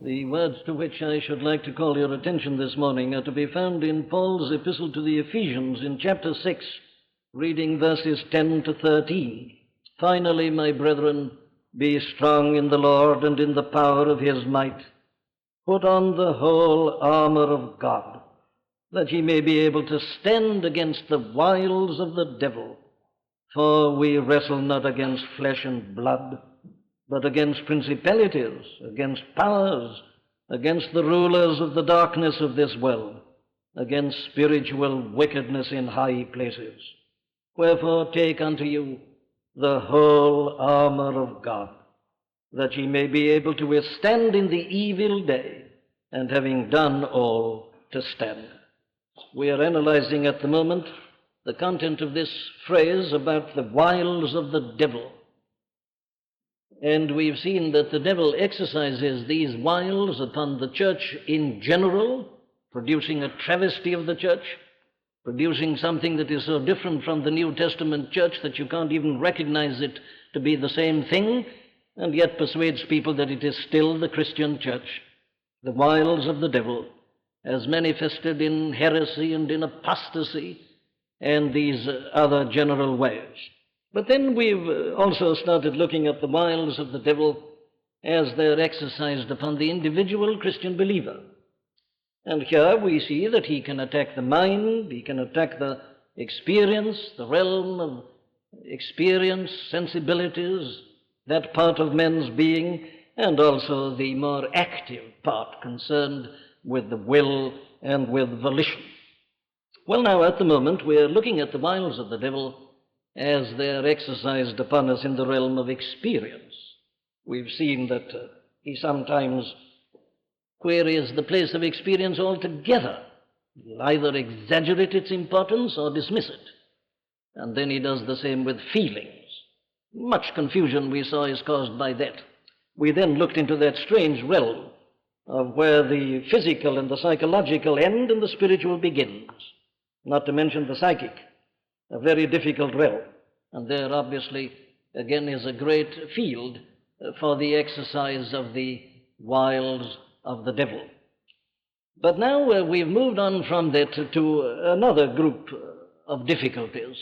The words to which I should like to call your attention this morning are to be found in Paul's epistle to the Ephesians in chapter 6, reading verses 10 to 13. Finally, my brethren, be strong in the Lord and in the power of his might. Put on the whole armor of God, that ye may be able to stand against the wiles of the devil. For we wrestle not against flesh and blood, but against principalities, against powers, against the rulers of the darkness of this world, against spiritual wickedness in high places. Wherefore take unto you the whole armor of God, that ye may be able to withstand in the evil day, and having done all, to stand. We are analyzing at the moment the content of this phrase about the wiles of the devil. And we've seen that the devil exercises these wiles upon the church in general, producing a travesty of the church, producing something that is so different from the New Testament church that you can't even recognize it to be the same thing, and yet persuades people that it is still the Christian church. The wiles of the devil, as manifested in heresy and in apostasy and these other general ways. But then we've also started looking at the wiles of the devil as they're exercised upon the individual Christian believer. And here we see that he can attack the mind, he can attack the experience, the realm of experience, sensibilities, that part of men's being, and also the more active part concerned with the will and with volition. Well, now at the moment we're looking at the wiles of the devil as they're exercised upon us in the realm of experience. We've seen that he sometimes queries the place of experience altogether. He'll either exaggerate its importance or dismiss it. And then he does the same with feelings. Much confusion we saw is caused by that. We then looked into that strange realm of where the physical and the psychological end and the spiritual begins, not to mention the psychic. A very difficult realm, and there obviously again is a great field for the exercise of the wiles of the devil. But now we've moved on from that to another group of difficulties,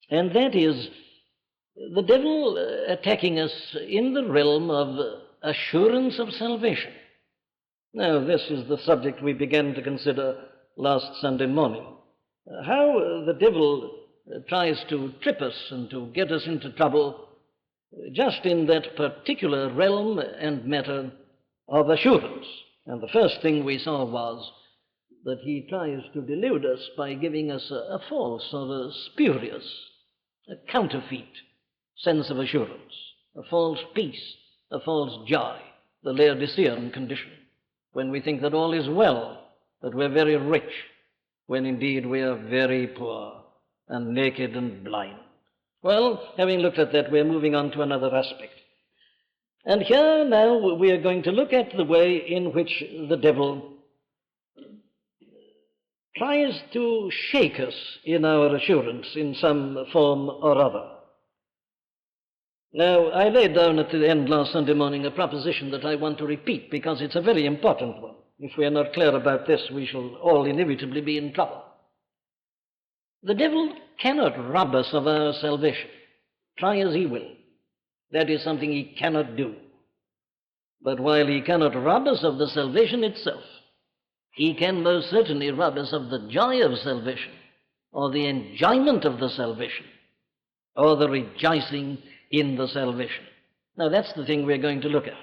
and that is the devil attacking us in the realm of assurance of salvation. Now, this is the subject we began to consider last Sunday morning. How the devil tries to trip us and to get us into trouble just in that particular realm and matter of assurance. And the first thing we saw was that he tries to delude us by giving us a false or a spurious, a counterfeit sense of assurance, a false peace, a false joy, the Laodicean condition, when we think that all is well, that we're very rich, when indeed we are very poor and naked and blind. Well, having looked at that, we're moving on to another aspect. And here now we are going to look at the way in which the devil tries to shake us in our assurance in some form or other. Now, I laid down at the end last Sunday morning a proposition that I want to repeat because it's a very important one. If we are not clear about this, we shall all inevitably be in trouble. The devil cannot rob us of our salvation, try as he will. That is something he cannot do. But while he cannot rob us of the salvation itself, he can most certainly rob us of the joy of salvation, or the enjoyment of the salvation, or the rejoicing in the salvation. Now, that's the thing we're going to look at.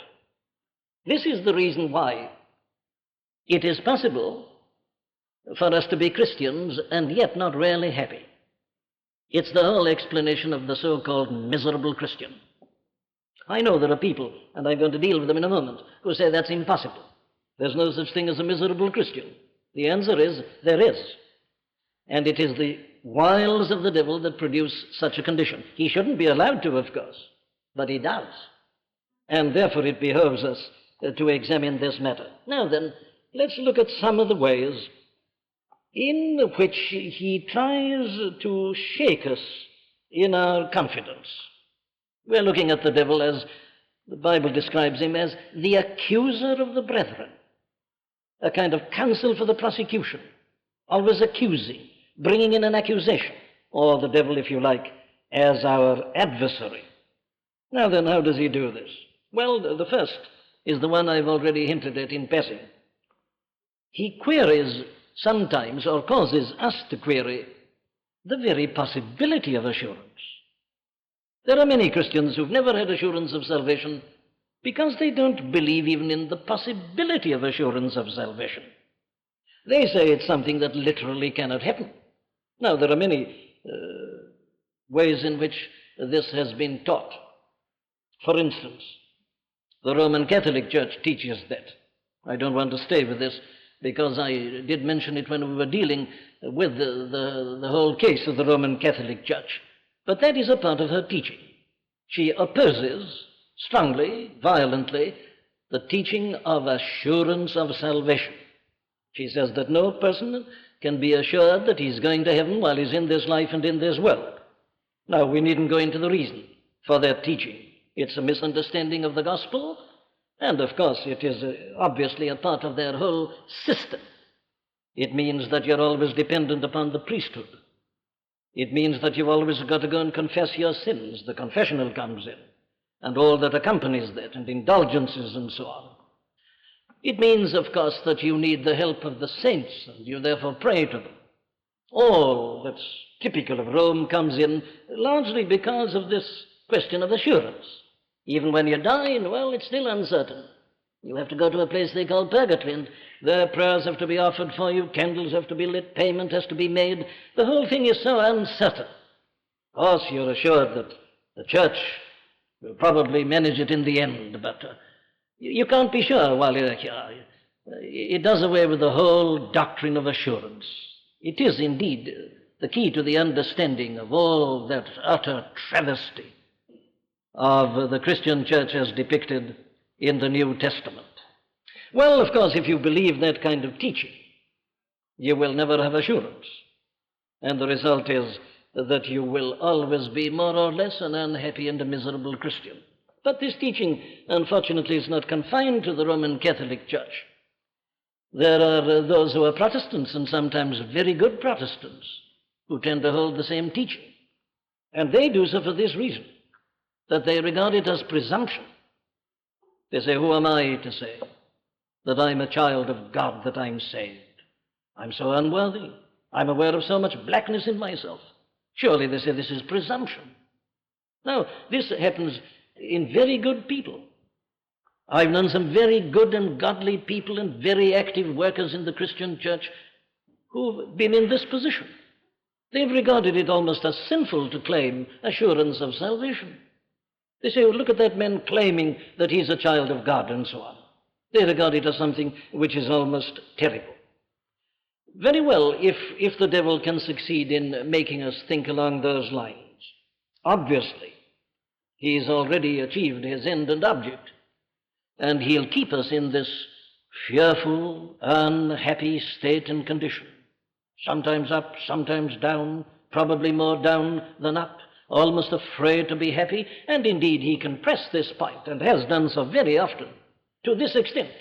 This is the reason why it is possible for us to be Christians and yet not really happy. It's the whole explanation of the so-called miserable Christian. I know there are people, and I'm going to deal with them in a moment, who say that's impossible. There's no such thing as a miserable Christian. The answer is, there is. And it is the wiles of the devil that produce such a condition. He shouldn't be allowed to, of course, but he does. And therefore it behoves us to examine this matter. Now then, let's look at some of the ways in which he tries to shake us in our confidence. We're looking at the devil as The Bible describes him as the accuser of the brethren, a kind of counsel for the prosecution, always accusing, bringing in an accusation, or the devil, if you like, as our adversary. Now then, how does he do this? Well, the first is the one I've already hinted at in passing. He queries sometimes, or causes us to query, the very possibility of assurance. There are many Christians who've never had assurance of salvation because they don't believe even in the possibility of assurance of salvation. They say it's something that literally cannot happen. Now, there are many ways in which this has been taught. For instance, the Roman Catholic Church teaches that. I don't want to stay with this because I did mention it when we were dealing with the whole case of the Roman Catholic Church. But that is a part of her teaching. She opposes strongly, violently, the teaching of assurance of salvation. She says that no person can be assured that he's going to heaven while he's in this life and in this world. Now, we needn't go into the reason for that teaching. It's a misunderstanding of the gospel, and of course it is obviously a part of their whole system. It means that you're always dependent upon the priesthood. It means that you've always got to go and confess your sins. The confessional comes in, and all that accompanies that, and indulgences and so on. It means, of course, that you need the help of the saints, and you therefore pray to them. All that's typical of Rome comes in largely because of this question of assurance. Even when you die, well, it's still uncertain. You have to go to a place they call purgatory, and there prayers have to be offered for you, candles have to be lit, payment has to be made. The whole thing is so uncertain. Of course, you're assured that the church will probably manage it in the end, but you can't be sure while you're here. It does away with the whole doctrine of assurance. It is indeed the key to the understanding of all that utter travesty of the Christian church as depicted in the New Testament. Well, of course, if you believe that kind of teaching, you will never have assurance. And the result is that you will always be more or less an unhappy and a miserable Christian. But this teaching, unfortunately, is not confined to the Roman Catholic Church. There are those who are Protestants, and sometimes very good Protestants, who tend to hold the same teaching. And they do so for this reason, that they regard it as presumption. They say, who am I to say that I'm a child of God, that I'm saved? I'm so unworthy. I'm aware of so much blackness in myself. Surely, they say, this is presumption. Now, this happens in very good people. I've known some very good and godly people and very active workers in the Christian church who've been in this position. They've regarded it almost as sinful to claim assurance of salvation. They say, oh, look at that man claiming that he's a child of God and so on. They regard it as something which is almost terrible. Very well, if the devil can succeed in making us think along those lines, obviously, he's already achieved his end and object, and he'll keep us in this fearful, unhappy state and condition. Sometimes up, sometimes down, probably more down than up, almost afraid to be happy, and indeed he can press this point, and has done so very often, to this extent,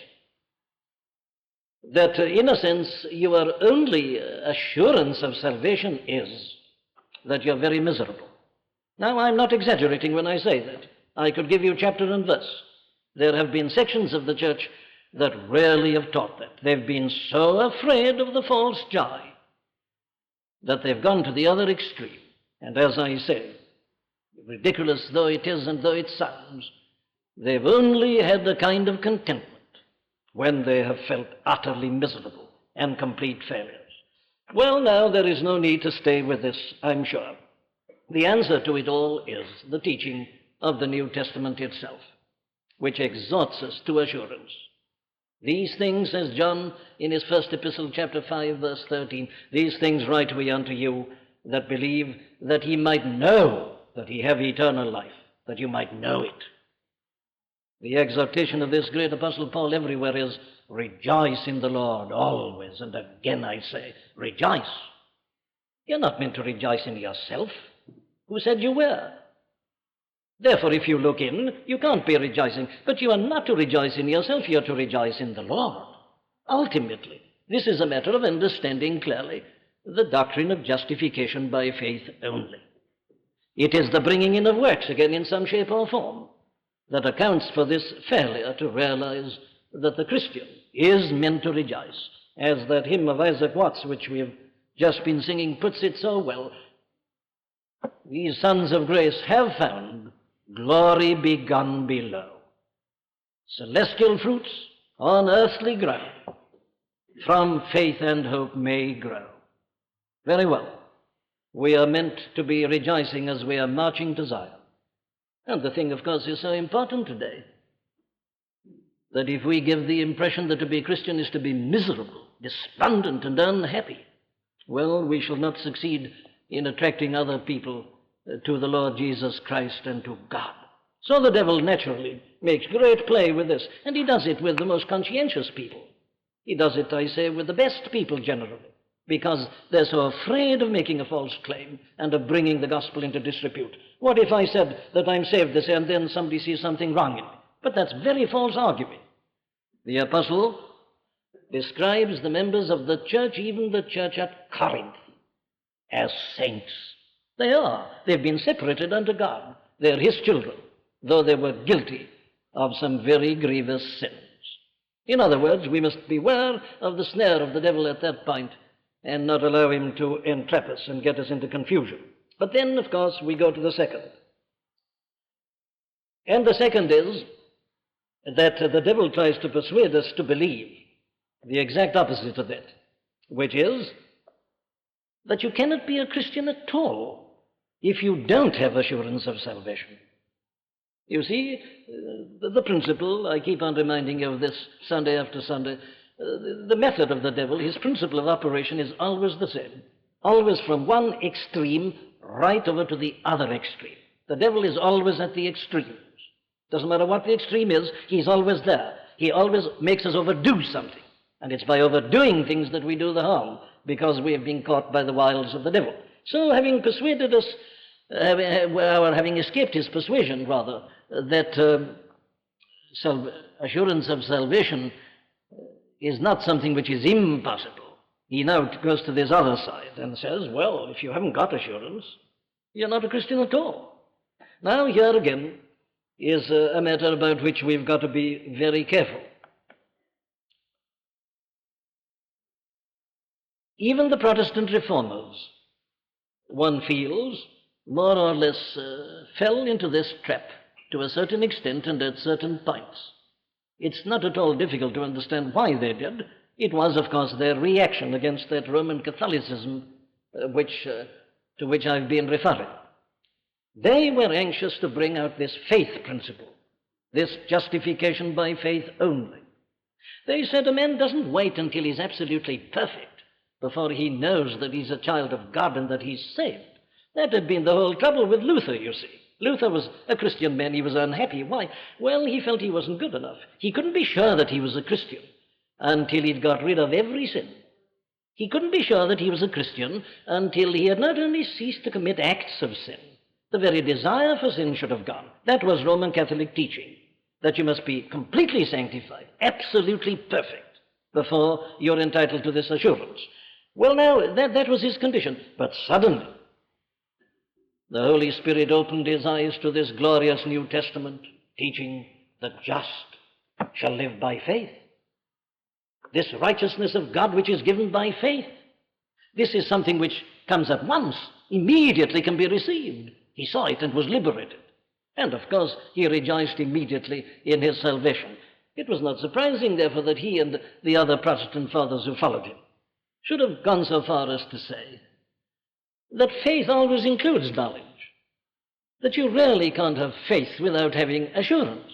that in a sense your only assurance of salvation is that you're very miserable. Now, I'm not exaggerating when I say that. I could give you chapter and verse. There have been sections of the church that rarely have taught that. They've been so afraid of the false joy that they've gone to the other extreme. And as I say, ridiculous though it is and though it sounds, they've only had the kind of contentment when they have felt utterly miserable and complete failures. Well, now, there is no need to stay with this, I'm sure. The answer to it all is the teaching of the New Testament itself, which exhorts us to assurance. These things, says John in his first epistle, chapter 5, verse 13, these things write we unto you that believe, that ye might know that ye have eternal life, that you might know it. The exhortation of this great apostle Paul everywhere is, rejoice in the Lord always. And again I say, rejoice. You're not meant to rejoice in yourself. Who said you were? Therefore, if you look in, you can't be rejoicing. But you are not to rejoice in yourself, you are to rejoice in the Lord. Ultimately, this is a matter of understanding clearly the doctrine of justification by faith only. It is the bringing in of works, again, in some shape or form, that accounts for this failure to realize that the Christian is meant to rejoice. As that hymn of Isaac Watts, which we have just been singing, puts it so well, these sons of grace have found glory begun below, celestial fruits on earthly ground, from faith and hope may grow. Very well. We are meant to be rejoicing as we are marching to Zion. And the thing, of course, is so important today that if we give the impression that to be a Christian is to be miserable, despondent, and unhappy, well, we shall not succeed in attracting other people to the Lord Jesus Christ and to God. So the devil naturally makes great play with this, and he does it with the most conscientious people. He does it, I say, with the best people generally, because they're so afraid of making a false claim and of bringing the gospel into disrepute. What if I said that I'm saved this and then somebody sees something wrong in me? But that's very false arguing. The apostle describes the members of the church, even the church at Corinth, as saints. They are. They've been separated unto God. They're his children, though they were guilty of some very grievous sins. In other words, we must beware of the snare of the devil at that point and not allow him to entrap us and get us into confusion. But then, of course, we go to the second. And the second is that the devil tries to persuade us to believe the exact opposite of that, which is that you cannot be a Christian at all if you don't have assurance of salvation. You see, the principle, I keep on reminding you of this Sunday after Sunday, the method of the devil, his principle of operation is always the same, always from one extreme right over to the other extreme. The devil is always at the extremes. Doesn't matter what the extreme is, he's always there. He always makes us overdo something. And it's by overdoing things that we do the harm, because we have been caught by the wiles of the devil. So having persuaded us, or having escaped his persuasion, rather, that assurance of salvation is not something which is impossible, he now goes to this other side and says, well, if you haven't got assurance, you're not a Christian at all. Now, here again is a matter about which we've got to be very careful. Even the Protestant reformers, one feels, more or less fell into this trap to a certain extent and at certain points. It's not at all difficult to understand why they did. It was, of course, their reaction against that Roman Catholicism to which I've been referring. They were anxious to bring out this faith principle, this justification by faith only. They said a man doesn't wait until he's absolutely perfect before he knows that he's a child of God and that he's saved. That had been the whole trouble with Luther, you see. Luther was a Christian man. He was unhappy. Why? Well, he felt he wasn't good enough. He couldn't be sure that he was a Christian until he'd got rid of every sin. He couldn't be sure that he was a Christian until he had not only ceased to commit acts of sin, the very desire for sin should have gone. That was Roman Catholic teaching, that you must be completely sanctified, absolutely perfect, before you're entitled to this assurance. Well, now, that was his condition. But suddenly, the Holy Spirit opened his eyes to this glorious New Testament teaching, the just shall live by faith. This righteousness of God which is given by faith. This is something which comes at once, immediately can be received. He saw it and was liberated. And of course, he rejoiced immediately in his salvation. It was not surprising, therefore, that he and the other Protestant fathers who followed him should have gone so far as to say that faith always includes knowledge, that you rarely can't have faith without having assurance,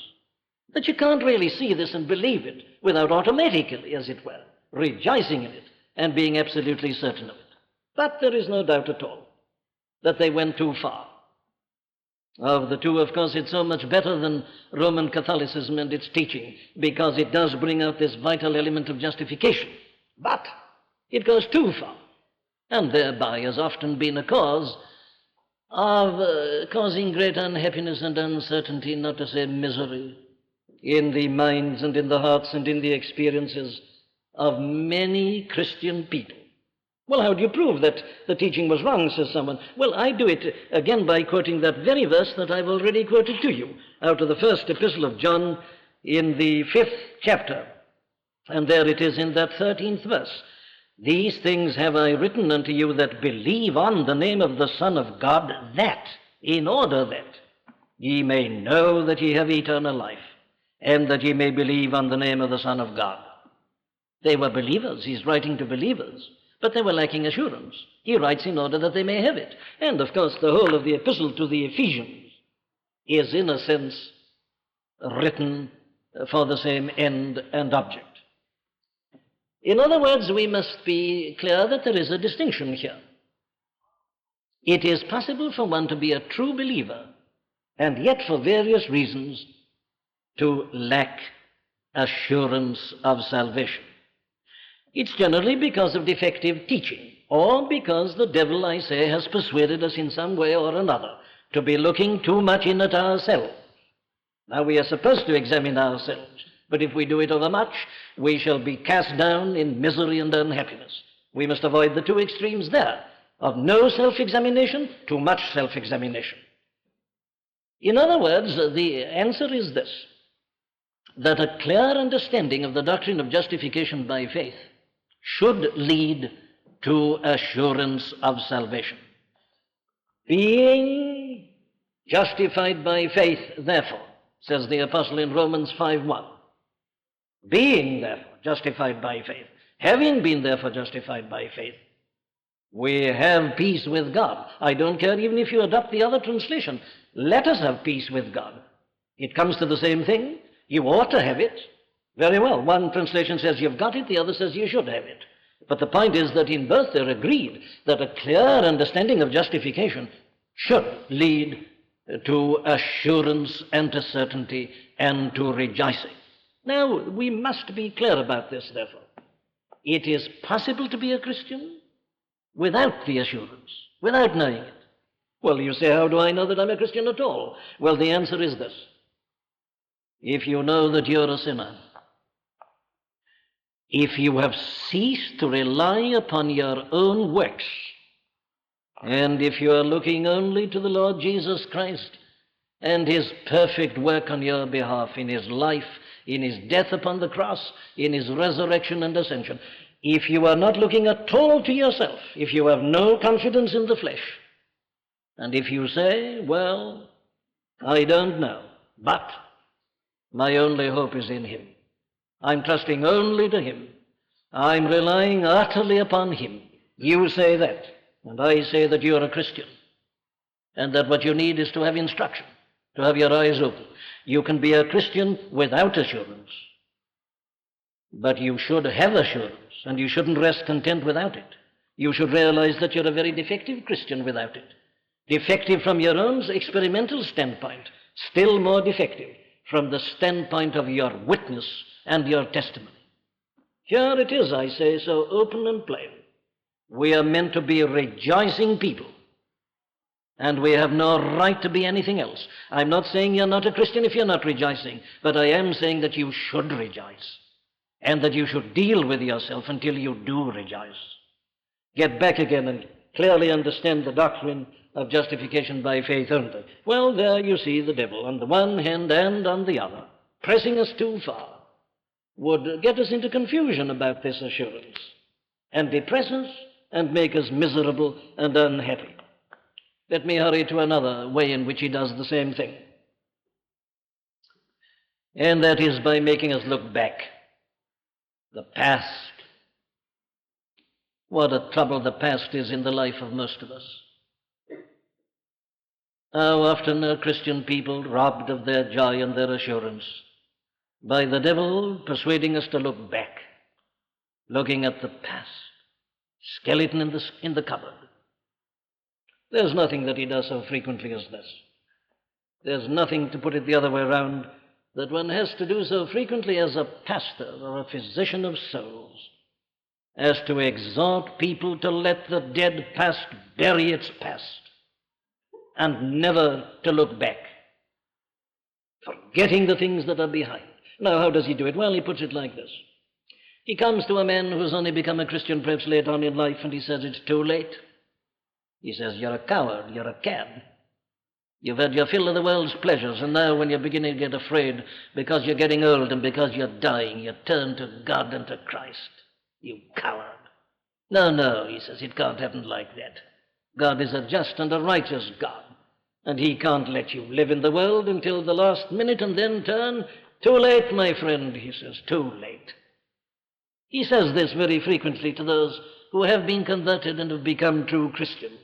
that you can't really see this and believe it without automatically, as it were, rejoicing in it and being absolutely certain of it. But there is no doubt at all that they went too far. Of the two, of course, it's so much better than Roman Catholicism and its teaching, because it does bring out this vital element of justification. But it goes too far, and thereby has often been a cause of causing great unhappiness and uncertainty, not to say misery, in the minds and in the hearts and in the experiences of many Christian people. Well, how do you prove that the teaching was wrong, says someone? Well, I do it again by quoting that very verse that I've already quoted to you out of the first epistle of John in the 5th chapter. And there it is in that 13th verse. These things have I written unto you that believe on the name of the Son of God, that, in order that ye may know that ye have eternal life, and that ye may believe on the name of the Son of God. They were believers. He's writing to believers, but they were lacking assurance. He writes in order that they may have it. And, of course, the whole of the epistle to the Ephesians is, in a sense, written for the same end and object. In other words, we must be clear that there is a distinction here. It is possible for one to be a true believer and yet, for various reasons, to lack assurance of salvation. It's generally because of defective teaching, or because the devil, I say, has persuaded us in some way or another to be looking too much in at ourselves. Now, we are supposed to examine ourselves, but if we do it overmuch, we shall be cast down in misery and unhappiness. We must avoid the two extremes there, of no self-examination to much self-examination. In other words, the answer is this, that a clear understanding of the doctrine of justification by faith should lead to assurance of salvation. Being justified by faith, therefore, says the apostle in Romans 5:1, being therefore justified by faith, having been therefore justified by faith, we have peace with God. I don't care even if you adopt the other translation. Let us have peace with God. It comes to the same thing. You ought to have it. Very well. One translation says you've got it, the other says you should have it. But the point is that in both they're agreed that a clear understanding of justification should lead to assurance and to certainty and to rejoicing. Now, we must be clear about this, therefore. It is possible to be a Christian without the assurance, without knowing it. Well, you say, how do I know that I'm a Christian at all? Well, the answer is this. If you know that you're a sinner, if you have ceased to rely upon your own works, and if you are looking only to the Lord Jesus Christ and his perfect work on your behalf in his life, in his death upon the cross, in his resurrection and ascension, if you are not looking at all to yourself, if you have no confidence in the flesh, and if you say, well, I don't know, but my only hope is in him. I'm trusting only to him. I'm relying utterly upon him. You say that, and I say that you're a Christian, and that what you need is to have instruction, to have your eyes open. You can be a Christian without assurance, but you should have assurance, and you shouldn't rest content without it. You should realize that you're a very defective Christian without it. Defective from your own experimental standpoint, still more defective from the standpoint of your witness and your testimony. Here it is, I say, so open and plain. We are meant to be rejoicing people, and we have no right to be anything else. I'm not saying you're not a Christian if you're not rejoicing, but I am saying that you should rejoice, and that you should deal with yourself until you do rejoice. Get back again and clearly understand the doctrine of justification by faith only. Well, there you see the devil on the one hand and on the other, pressing us too far, would get us into confusion about this assurance, and depress us and make us miserable and unhappy. Let me hurry to another way in which he does the same thing, and that is by making us look back. The past. What a trouble the past is in the life of most of us. How often are Christian people robbed of their joy and their assurance by the devil persuading us to look back, looking at the past, skeleton in the cupboard. There's nothing that he does so frequently as this. There's nothing, to put it the other way around, that one has to do so frequently as a pastor or a physician of souls as to exhort people to let the dead past bury its past. and never to look back, forgetting the things that are behind. Now, how does he do it? Well, he puts it like this. He comes to a man who's only become a Christian perhaps late on in life, and he says, it's too late. He says, you're a coward, you're a cad. You've had your fill of the world's pleasures, and now when you're beginning to get afraid because you're getting old and because you're dying, you turn to God and to Christ. You coward. No, he says, it can't happen like that. God is a just and a righteous God, and he can't let you live in the world until the last minute and then turn. Too late, my friend, he says, too late. He says this very frequently to those who have been converted and have become true Christians.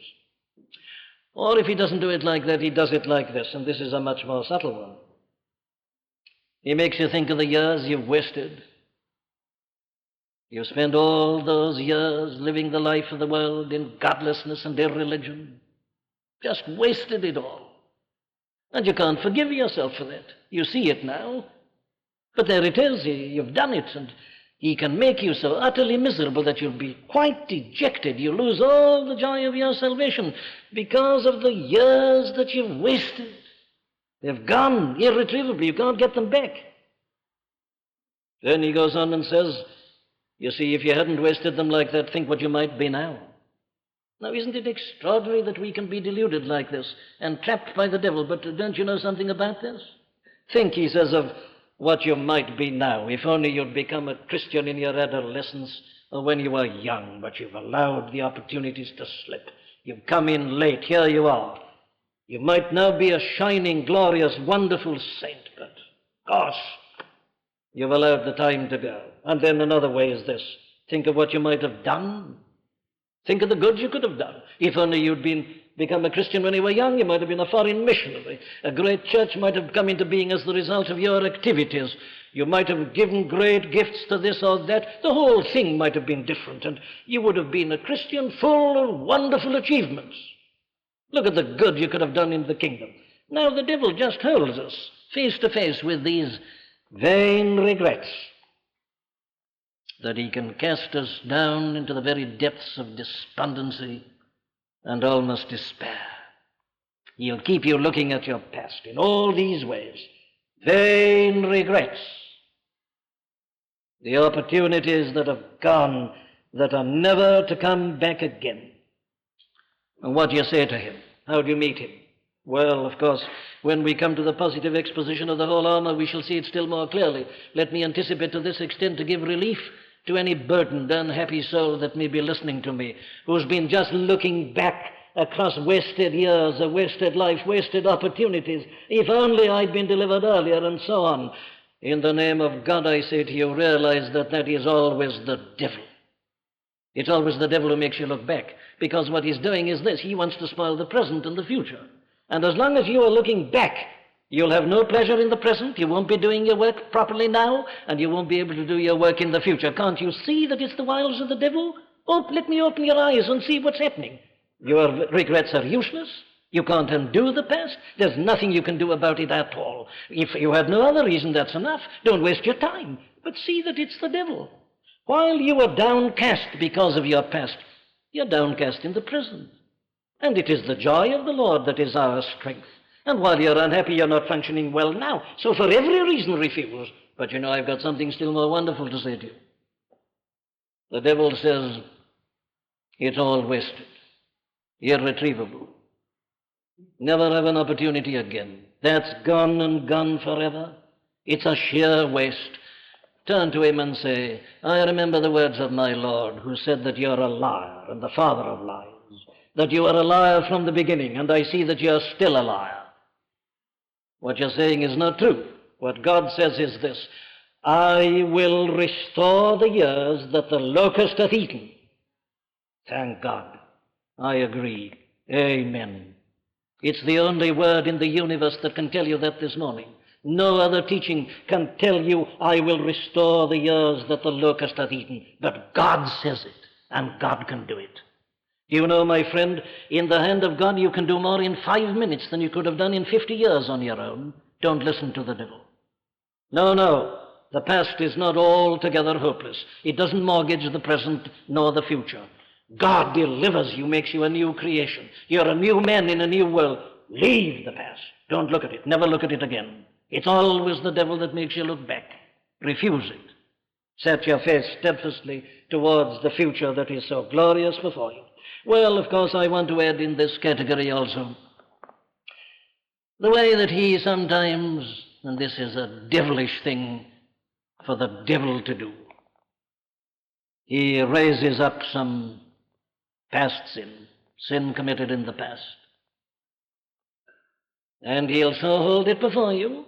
Or if he doesn't do it like that, he does it like this, and this is a much more subtle one. He makes you think of the years you've wasted. You spent all those years living the life of the world in godlessness and irreligion. Just wasted it all. And you can't forgive yourself for that. You see it now. But there it is. You've done it, and he can make you so utterly miserable that you'll be quite dejected. You lose all the joy of your salvation because of the years that you've wasted. They've gone irretrievably. You can't get them back. Then he goes on and says, you see, if you hadn't wasted them like that, think what you might be now. Now, isn't it extraordinary that we can be deluded like this and trapped by the devil? But don't you know something about this? Think, he says, of what you might be now, if only you'd become a Christian in your adolescence or when you were young, but you've allowed the opportunities to slip. You've come in late. Here you are. You might now be a shining, glorious, wonderful saint, but gosh, you've allowed the time to go. And then another way is this. Think of what you might have done. Think of the good you could have done. If only you'd become a Christian when you were young, you might have been a foreign missionary. A great church might have come into being as the result of your activities. You might have given great gifts to this or that. The whole thing might have been different, and you would have been a Christian full of wonderful achievements. Look at the good you could have done in the kingdom. Now the devil just holds us face to face with these vain regrets, that he can cast us down into the very depths of despondency and almost despair. He'll keep you looking at your past in all these ways. Vain regrets. The opportunities that have gone, that are never to come back again. And what do you say to him? How do you meet him? Well, of course, when we come to the positive exposition of the whole armor, we shall see it still more clearly. Let me anticipate to this extent to give relief to any burdened, unhappy soul that may be listening to me, who's been just looking back across wasted years, a wasted life, wasted opportunities. If only I'd been delivered earlier, and so on. In the name of God, I say to you, realize that that is always the devil. It's always the devil who makes you look back, because what he's doing is this. He wants to spoil the present and the future. And as long as you are looking back, you'll have no pleasure in the present. You won't be doing your work properly now, and you won't be able to do your work in the future. Can't you see that it's the wiles of the devil? Oh, let me open your eyes and see what's happening. Your regrets are useless. You can't undo the past. There's nothing you can do about it at all. If you have no other reason, that's enough. Don't waste your time. But see that it's the devil. While you are downcast because of your past, you're downcast in the present. And it is the joy of the Lord that is our strength. And while you're unhappy, you're not functioning well now. So for every reason, refuse. But you know, I've got something still more wonderful to say to you. The devil says, it's all wasted, irretrievable. Never have an opportunity again. That's gone and gone forever. It's a sheer waste. Turn to him and say, I remember the words of my Lord, who said that you're a liar and the father of lies, that you are a liar from the beginning, and I see that you're still a liar. What you're saying is not true. What God says is this, I will restore the years that the locust hath eaten. Thank God. I agree. Amen. It's the only word in the universe that can tell you that this morning. No other teaching can tell you, I will restore the years that the locust hath eaten. But God says it, and God can do it. You know, my friend, in the hand of God you can do more in 5 minutes than you could have done in 50 years on your own. Don't listen to the devil. No, the past is not altogether hopeless. It doesn't mortgage the present nor the future. God delivers you, makes you a new creation. You're a new man in a new world. Leave the past. Don't look at it. Never look at it again. It's always the devil that makes you look back. Refuse it. Set your face steadfastly towards the future that is so glorious before you. Well, of course, I want to add in this category also the way that he sometimes, and this is a devilish thing for the devil to do, he raises up some past sin committed in the past, and he'll so hold it before you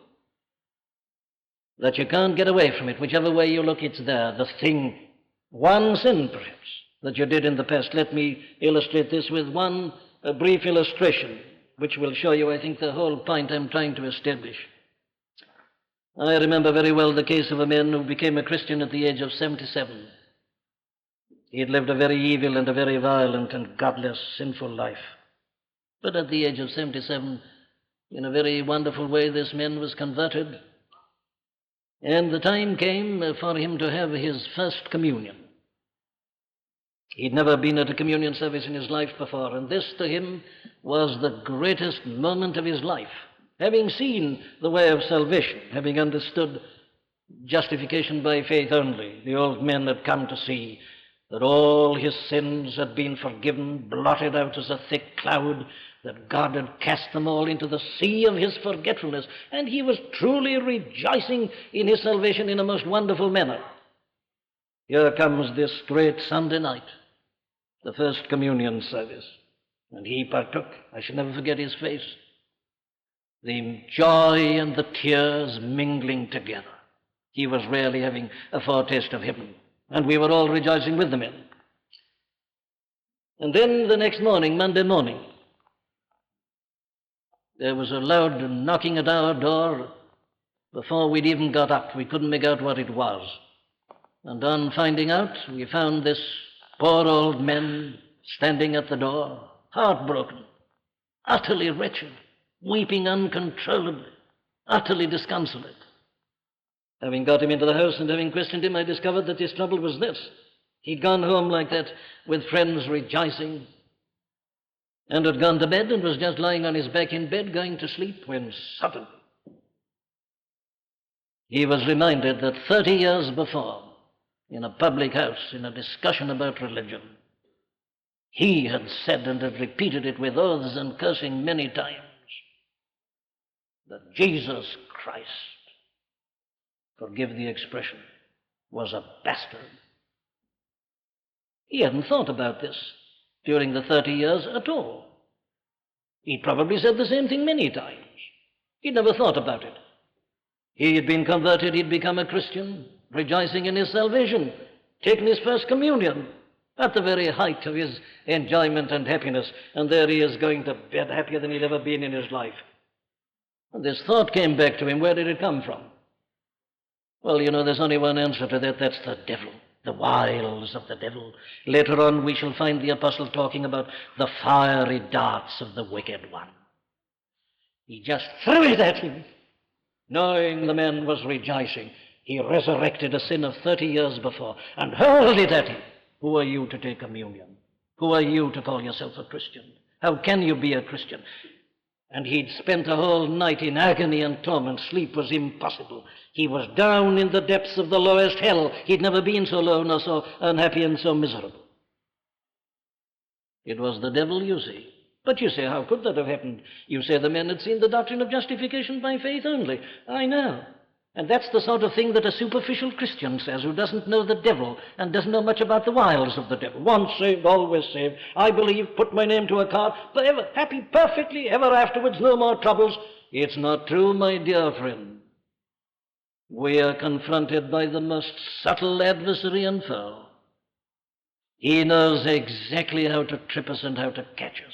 that you can't get away from it. Whichever way you look, it's there. The thing, one sin perhaps, that you did in the past. Let me illustrate this with one brief illustration, which will show you, I think, the whole point I'm trying to establish. I remember very well the case of a man who became a Christian at the age of 77. He had lived a very evil and a very violent and godless, sinful life. But at the age of 77, in a very wonderful way, this man was converted. And the time came for him to have his first communion. He'd never been at a communion service in his life before, and this to him was the greatest moment of his life. Having seen the way of salvation, having understood justification by faith only, the old men had come to see that all his sins had been forgiven, blotted out as a thick cloud, that God had cast them all into the sea of his forgetfulness, and he was truly rejoicing in his salvation in a most wonderful manner. Here comes this great Sunday night, the first communion service, and he partook. I shall never forget his face. The joy and the tears mingling together. He was really having a foretaste of heaven, and we were all rejoicing with the men. And then the next morning, Monday morning, there was a loud knocking at our door. Before we'd even got up, we couldn't make out what it was. And on finding out, we found this poor old man standing at the door, heartbroken, utterly wretched, weeping uncontrollably, utterly disconsolate. Having got him into the house and having questioned him, I discovered that his trouble was this. He'd gone home like that with friends rejoicing, and had gone to bed and was just lying on his back in bed going to sleep when suddenly he was reminded that 30 years before, in a public house, in a discussion about religion, he had said and had repeated it with oaths and cursing many times, that Jesus Christ, forgive the expression, was a bastard. He hadn't thought about this during the 30 years at all. He'd probably said the same thing many times. He'd never thought about it. He had been converted, he'd become a Christian, rejoicing in his salvation, taken his first communion, at the very height of his enjoyment and happiness, and there he is going to bed happier than he'd ever been in his life. And this thought came back to him. Where did it come from? Well, you know, there's only one answer to that. That's the devil, the wiles of the devil. Later on, we shall find the apostle talking about the fiery darts of the wicked one. He just threw it at him. Knowing the man was rejoicing, he resurrected a sin of 30 years before and hurled it at him. Who are you to take communion? Who are you to call yourself a Christian? How can you be a Christian? And he'd spent a whole night in agony and torment. Sleep was impossible. He was down in the depths of the lowest hell. He'd never been so low nor so unhappy and so miserable. It was the devil, you see. But you say, how could that have happened? You say the men had seen the doctrine of justification by faith only. I know. And that's the sort of thing that a superficial Christian says, who doesn't know the devil and doesn't know much about the wiles of the devil. Once saved, always saved. I believe, put my name to a card, forever happy perfectly, ever afterwards, no more troubles. It's not true, my dear friend. We are confronted by the most subtle adversary and foe. He knows exactly how to trip us and how to catch us.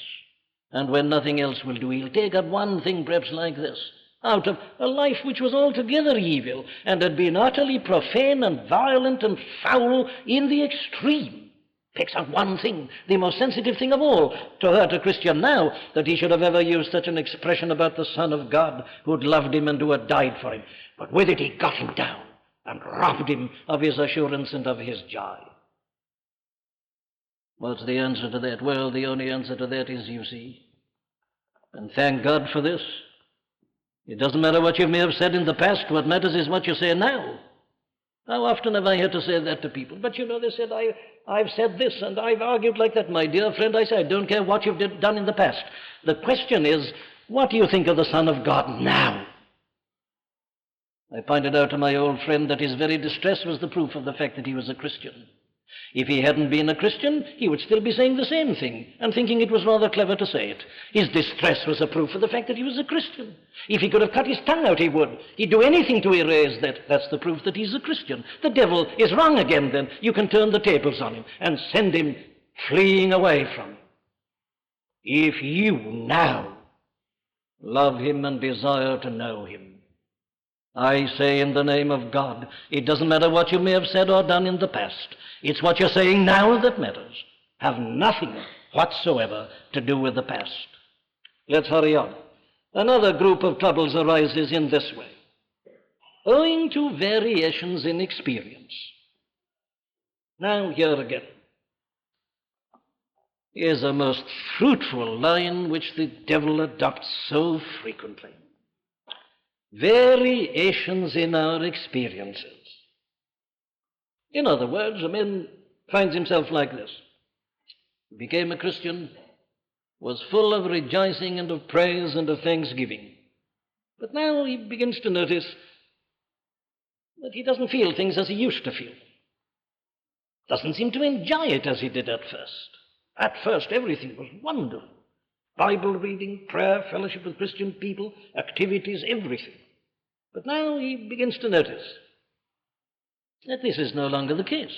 And when nothing else will do, he'll take up one thing perhaps like this, out of a life which was altogether evil and had been utterly profane and violent and foul in the extreme. Picks out one thing, the most sensitive thing of all, to hurt a Christian now, that he should have ever used such an expression about the Son of God who'd loved him and who had died for him. But with it he got him down and robbed him of his assurance and of his joy. What's the answer to that? Well, the only answer to that is, you see, And thank God for this. It doesn't matter what you may have said in the past. What matters is what you say now. How often have I had to say that to people? But they said, I've said this and I've argued like that. My dear friend, I say, I don't care what you've done in the past. The question is, what do you think of the Son of God now? I pointed out to my old friend that his very distress was the proof of the fact that he was a Christian. If he hadn't been a Christian, he would still be saying the same thing and thinking it was rather clever to say it. His distress was a proof of the fact that he was a Christian. If he could have cut his tongue out, he would. He'd do anything to erase that. That's the proof that he's a Christian. The devil is wrong again then. You can turn the tables on him and send him fleeing away from you. If you now love him and desire to know him, I say in the name of God, it doesn't matter what you may have said or done in the past. It's what you're saying now that matters. Have nothing whatsoever to do with the past. Let's hurry on. Another group of troubles arises in this way. Owing to variations in experience. Now, here again is a most fruitful line which the devil adopts so frequently. Variations in our experiences. In other words, a man finds himself like this. He became a Christian, was full of rejoicing and of praise and of thanksgiving. But now he begins to notice that he doesn't feel things as he used to feel. Doesn't seem to enjoy it as he did at first. At first, everything was wonderful. Bible reading, prayer, fellowship with Christian people, activities, everything. But now he begins to notice that this is no longer the case.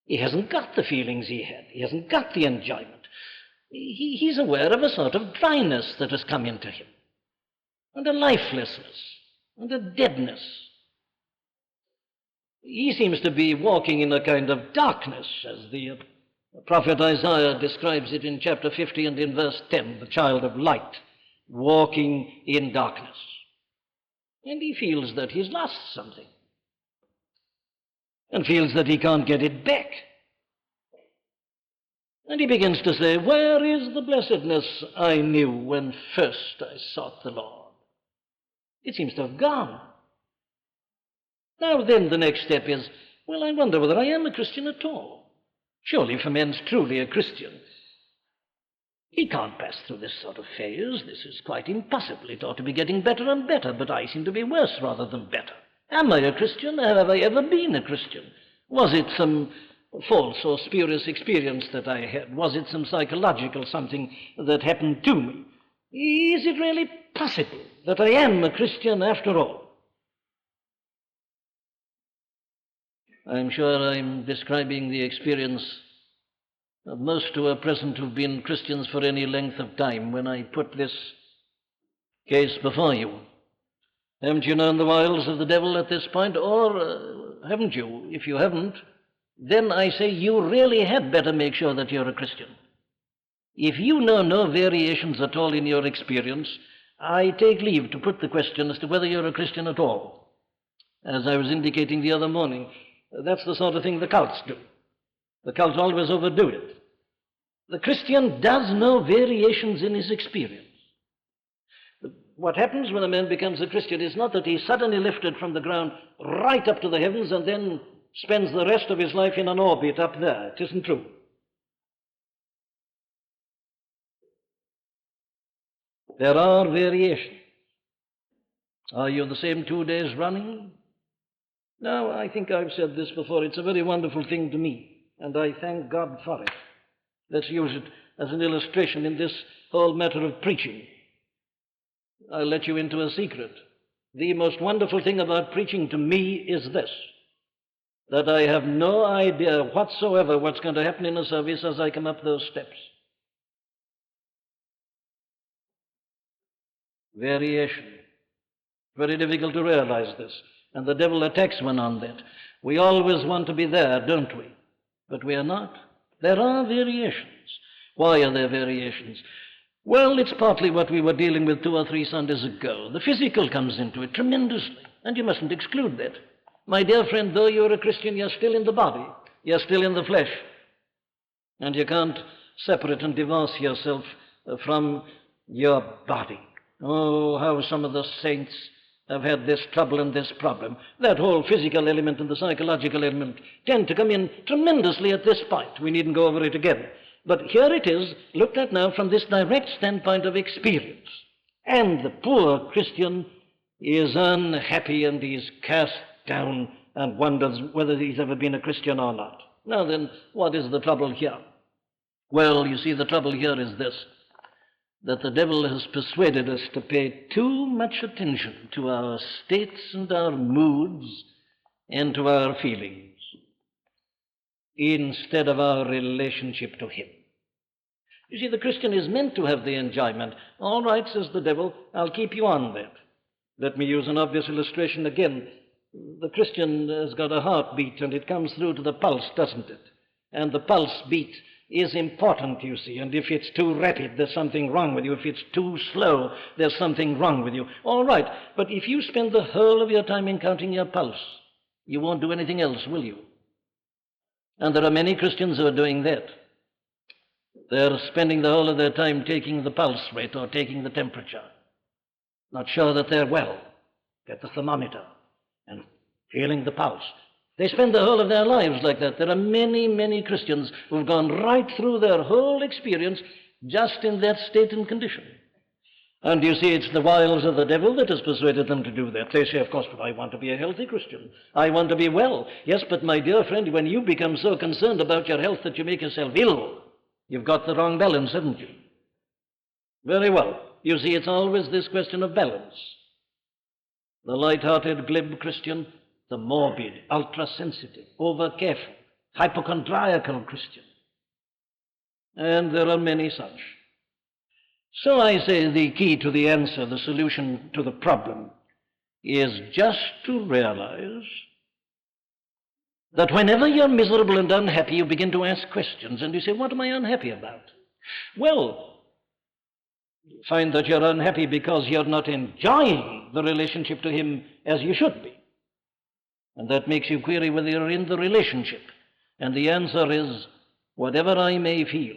He hasn't got the feelings he had. He hasn't got the enjoyment. He's aware of a sort of dryness that has come into him, and a lifelessness, and a deadness. He seems to be walking in a kind of darkness, as the prophet Isaiah describes it in chapter 50 and in verse 10, the child of light, walking in darkness. And he feels that he's lost something, and feels that he can't get it back. And he begins to say, where is the blessedness I knew when first I sought the Lord? It seems to have gone. Now then, the next step is, well, I wonder whether I am a Christian at all. Surely if a man's truly a Christian, he can't pass through this sort of phase. This is quite impossible. It ought to be getting better and better, but I seem to be worse rather than better. Am I a Christian? Have I ever been a Christian? Was it some false or spurious experience that I had? Was it some psychological something that happened to me? Is it really possible that I am a Christian after all? I'm sure I'm describing the experience of most who are present who've been Christians for any length of time when I put this case before you. Haven't you known the wiles of the devil at this point? Or haven't you? If you haven't, then I say you really had better make sure that you're a Christian. If you know no variations at all in your experience, I take leave to put the question as to whether you're a Christian at all. As I was indicating the other morning, that's the sort of thing the cults do. The cults always overdo it. The Christian does know variations in his experience. What happens when a man becomes a Christian is not that he's suddenly lifted from the ground right up to the heavens and then spends the rest of his life in an orbit up there. It isn't true. There are variations. Are you the same 2 days running? Now, I think I've said this before. It's a very wonderful thing to me, and I thank God for it. Let's use it as an illustration in this whole matter of preaching. I'll let you into a secret. The most wonderful thing about preaching to me is this, that I have no idea whatsoever what's going to happen in a service as I come up those steps. Variation. Very difficult to realize this. And the devil attacks one on that. We always want to be there, don't we? But we are not. There are variations. Why are there variations? Well, it's partly what we were dealing with 2 or 3 Sundays ago. The physical comes into it tremendously, and you mustn't exclude that. My dear friend, though you're a Christian, you're still in the body. You're still in the flesh. And you can't separate and divorce yourself from your body. Oh, how some of the saints have had this trouble and this problem. That whole physical element and the psychological element tend to come in tremendously at this point. We needn't go over it again. But here it is, looked at now from this direct standpoint of experience. And the poor Christian is unhappy and he's cast down and wonders whether he's ever been a Christian or not. Now then, what is the trouble here? Well, you see, the trouble here is this, that the devil has persuaded us to pay too much attention to our states and our moods and to our feelings instead of our relationship to him. You see, the Christian is meant to have the enjoyment. All right, says the devil, I'll keep you on that. Let me use an obvious illustration again. The Christian has got a heartbeat and it comes through to the pulse, doesn't it? And the pulse beat is important, you see, and if it's too rapid, there's something wrong with you. If it's too slow, there's something wrong with you. All right, but if you spend the whole of your time in counting your pulse, you won't do anything else, will you? And there are many Christians who are doing that. They're spending the whole of their time taking the pulse rate or taking the temperature. Not sure that they're well. Get the thermometer and feeling the pulse. They spend the whole of their lives like that. There are many, many Christians who've gone right through their whole experience just in that state and condition. And you see, it's the wiles of the devil that has persuaded them to do that. They say, of course, but I want to be a healthy Christian. I want to be well. Yes, but my dear friend, when you become so concerned about your health that you make yourself ill, you've got the wrong balance, haven't you? Very well. You see, it's always this question of balance. The light-hearted, glib Christian, the morbid, ultra-sensitive, over-careful, hypochondriacal Christian. And there are many such. So I say the key to the answer, the solution to the problem, is just to realize that whenever you're miserable and unhappy, you begin to ask questions, and you say, what am I unhappy about? Well, you find that you're unhappy because you're not enjoying the relationship to him as you should be. And that makes you query whether you're in the relationship. And the answer is, whatever I may feel,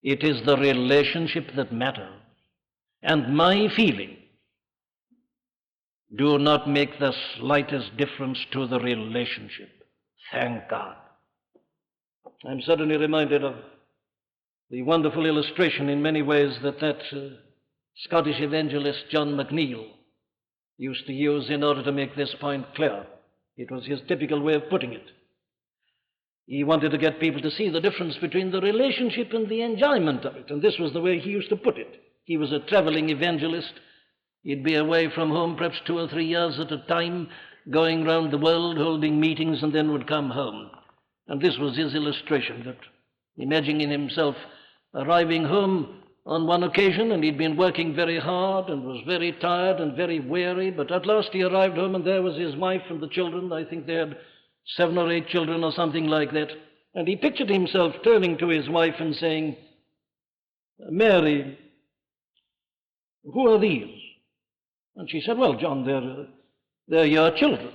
it is the relationship that matters. And my feeling do not make the slightest difference to the relationship. Thank God. I'm suddenly reminded of the wonderful illustration in many ways that Scottish evangelist John McNeill used to use in order to make this point clear. It was his typical way of putting it. He wanted to get people to see the difference between the relationship and the enjoyment of it, and this was the way he used to put it. He was a traveling evangelist. He'd be away from home perhaps 2 or 3 years at a time, going round the world, holding meetings, and then would come home. And this was his illustration, that imagining himself arriving home on one occasion, and he'd been working very hard and was very tired and very weary, but at last he arrived home and there was his wife and the children. I think they had 7 or 8 children or something like that. And he pictured himself turning to his wife and saying, Mary, who are these? And she said, well, John, they're your children.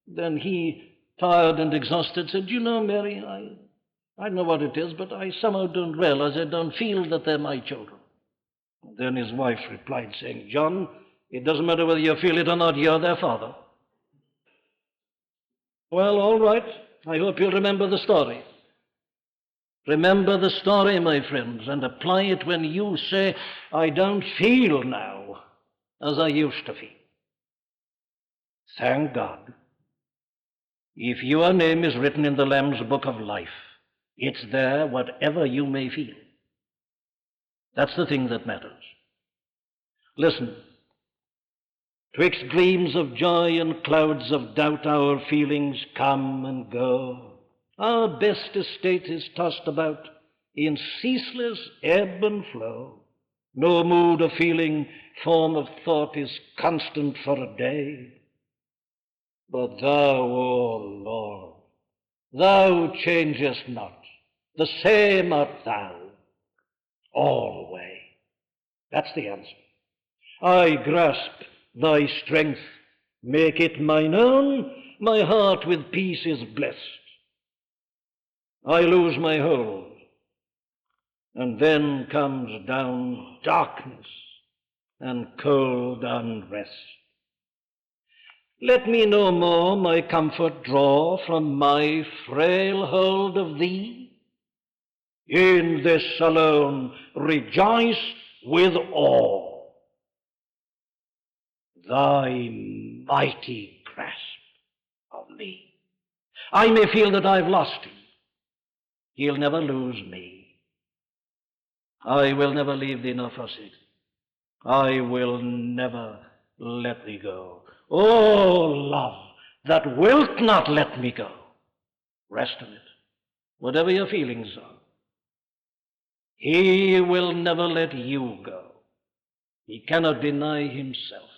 Then he, tired and exhausted, said, you know, Mary, I know what it is, but I somehow don't realize, I don't feel that they're my children. And then his wife replied, saying, John, it doesn't matter whether you feel it or not, you're their father. Well, all right, I hope you'll remember the story. Remember the story, my friends, and apply it when you say, I don't feel now as I used to feel. Thank God. If your name is written in the Lamb's Book of Life, it's there whatever you may feel. That's the thing that matters. Listen, twixt gleams of joy and clouds of doubt our feelings come and go. Our best estate is tossed about in ceaseless ebb and flow. No mood of feeling, form of thought is constant for a day. But thou, O Lord, thou changest not. The same art thou, always. That's the answer. I grasp thy strength, make it mine own, my heart with peace is blessed. I lose my hold, And then comes down darkness and cold unrest. Let me no more my comfort draw from my frail hold of thee. In this alone rejoice with awe, thy mighty grasp of me. I may feel that I've lost him. He'll never lose me. I will never leave thee nor forsake thee. I will never let thee go. O love, that wilt not let me go. Rest in it, whatever your feelings are. He will never let you go. He cannot deny himself,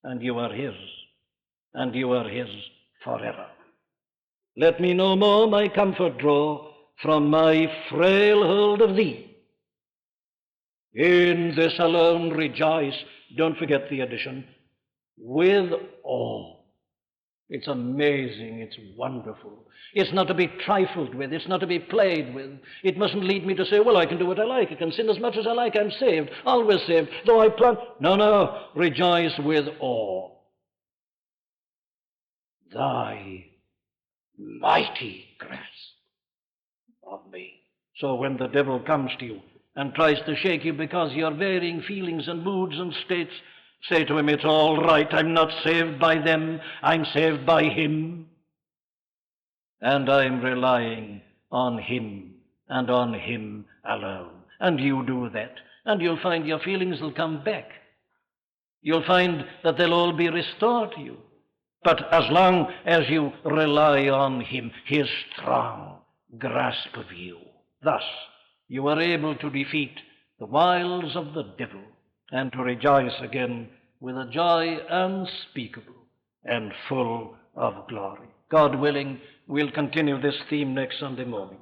and you are his, and you are his forever. Let me no more my comfort draw from my frail hold of thee. In this alone rejoice, don't forget the addition, with awe. It's amazing, it's wonderful. It's not to be trifled with, it's not to be played with. It mustn't lead me to say, well, I can do what I like, I can sin as much as I like, I'm saved, always saved, though I plan. No, rejoice with awe. Thy mighty grasp of me. So when the devil comes to you and tries to shake you because you're varying feelings and moods and states, say to him, it's all right, I'm not saved by them, I'm saved by him. And I'm relying on him and on him alone. And you do that, and you'll find your feelings will come back. You'll find that they'll all be restored to you. But as long as you rely on him, his strong grasp of you, thus you are able to defeat the wiles of the devil and to rejoice again with a joy unspeakable and full of glory. God willing, we'll continue this theme next Sunday morning.